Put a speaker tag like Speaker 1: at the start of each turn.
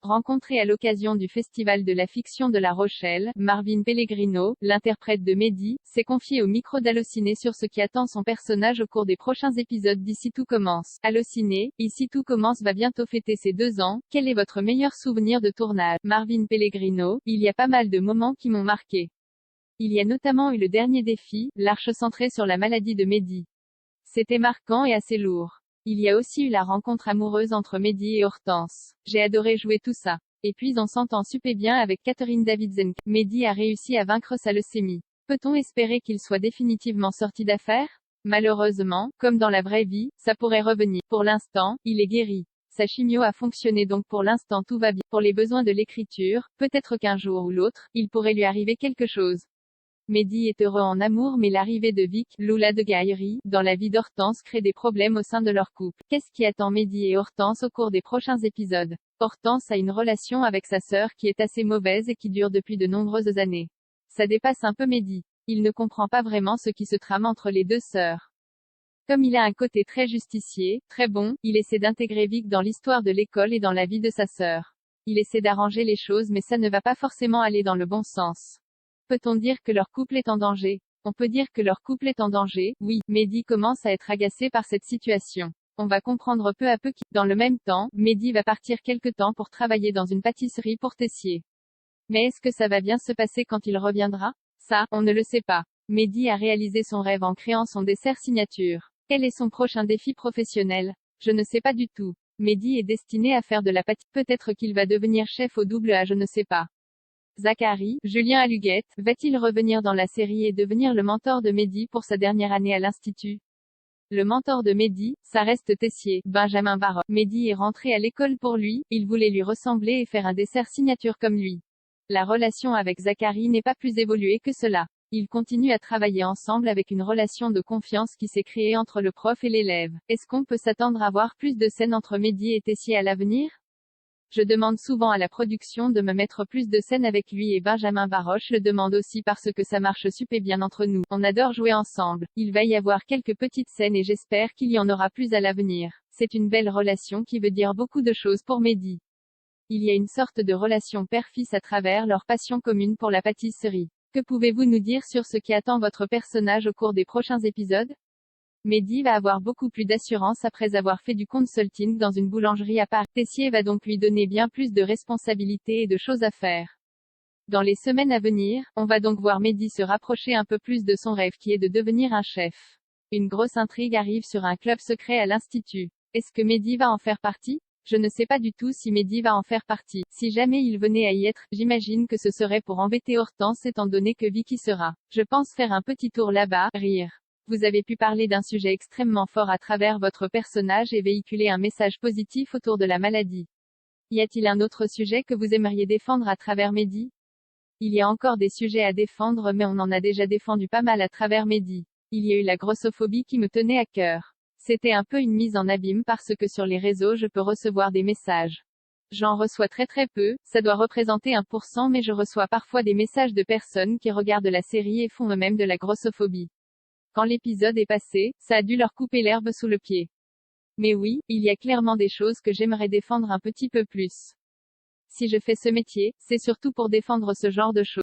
Speaker 1: Rencontré à l'occasion du Festival de la fiction de La Rochelle, Marvin Pellegrino, l'interprète de Mehdi, s'est confié au micro d'Allociné sur ce qui attend son personnage au cours des prochains épisodes d'Ici tout commence. Allociné, Ici tout commence va bientôt fêter ses 2 ans. Quel est votre meilleur souvenir de tournage? Marvin Pellegrino, il y a pas mal de moments qui m'ont marqué. Il y a notamment eu le dernier défi, l'arche centrée sur la maladie de Mehdi. C'était marquant et assez lourd. Il y a aussi eu la rencontre amoureuse entre Mehdi et Hortense. J'ai adoré jouer tout ça. Et puis on s'entend super bien avec Catherine Davidson. Mehdi a réussi à vaincre sa leucémie. Peut-on espérer qu'il soit définitivement sorti d'affaire? Malheureusement, comme dans la vraie vie, ça pourrait revenir. Pour l'instant, il est guéri. Sa chimio a fonctionné donc pour l'instant tout va bien. Pour les besoins de l'écriture, peut-être qu'un jour ou l'autre, il pourrait lui arriver quelque chose. Mehdi est heureux en amour mais l'arrivée de Vic, Loula de Gaillery, dans la vie d'Hortense crée des problèmes au sein de leur couple. Qu'est-ce qui attend Mehdi et Hortense au cours des prochains épisodes? Hortense a une relation avec sa sœur qui est assez mauvaise et qui dure depuis de nombreuses années. Ça dépasse un peu Mehdi. Il ne comprend pas vraiment ce qui se trame entre les deux sœurs. Comme il a un côté très justicier, très bon, il essaie d'intégrer Vic dans l'histoire de l'école et dans la vie de sa sœur. Il essaie d'arranger les choses mais ça ne va pas forcément aller dans le bon sens. Peut-on dire que leur couple est en danger? On peut dire que leur couple est en danger, oui. Mehdi commence à être agacé par cette situation. On va comprendre peu à peu qu'il, dans le même temps, Mehdi va partir quelque temps pour travailler dans une pâtisserie pour Tessier. Mais est-ce que ça va bien se passer quand il reviendra? Ça, on ne le sait pas. Mehdi a réalisé son rêve en créant son dessert signature. Quel est son prochain défi professionnel? Je ne sais pas du tout. Mehdi est destiné à faire de la pâtisserie. Peut-être qu'il va devenir chef au double A, je ne sais pas. Zachary, Julien Aluguette, va-t-il revenir dans la série et devenir le mentor de Mehdi pour sa dernière année à l'Institut? Le mentor de Mehdi, ça reste Tessier, Benjamin Baroque. Mehdi est rentré à l'école pour lui, il voulait lui ressembler et faire un dessert signature comme lui. La relation avec Zachary n'est pas plus évoluée que cela. Ils continuent à travailler ensemble avec une relation de confiance qui s'est créée entre le prof et l'élève. Est-ce qu'on peut s'attendre à voir plus de scènes entre Mehdi et Tessier à l'avenir? Je demande souvent à la production de me mettre plus de scènes avec lui et Benjamin Baroche le demande aussi parce que ça marche super bien entre nous. On adore jouer ensemble. Il va y avoir quelques petites scènes et j'espère qu'il y en aura plus à l'avenir. C'est une belle relation qui veut dire beaucoup de choses pour Mehdi. Il y a une sorte de relation père-fils à travers leur passion commune pour la pâtisserie. Que pouvez-vous nous dire sur ce qui attend votre personnage au cours des prochains épisodes? Mehdi va avoir beaucoup plus d'assurance après avoir fait du consulting dans une boulangerie à Paris. Tessier va donc lui donner bien plus de responsabilités et de choses à faire. Dans les semaines à venir, on va donc voir Mehdi se rapprocher un peu plus de son rêve qui est de devenir un chef. Une grosse intrigue arrive sur un club secret à l'Institut. Est-ce que Mehdi va en faire partie? Je ne sais pas du tout si Mehdi va en faire partie. Si jamais il venait à y être, j'imagine que ce serait pour embêter Hortense étant donné que Vicky sera. Je pense faire un petit tour là-bas, rire. Vous avez pu parler d'un sujet extrêmement fort à travers votre personnage et véhiculer un message positif autour de la maladie. Y a-t-il un autre sujet que vous aimeriez défendre à travers Mehdi? Il y a encore des sujets à défendre mais on en a déjà défendu pas mal à travers Mehdi. Il y a eu la grossophobie qui me tenait à cœur. C'était un peu une mise en abîme parce que sur les réseaux je peux recevoir des messages. J'en reçois très peu, ça doit représenter 1% mais je reçois parfois des messages de personnes qui regardent la série et font eux-mêmes de la grossophobie. Quand l'épisode est passé, ça a dû leur couper l'herbe sous le pied. Mais oui, il y a clairement des choses que j'aimerais défendre un petit peu plus. Si je fais ce métier, c'est surtout pour défendre ce genre de choses.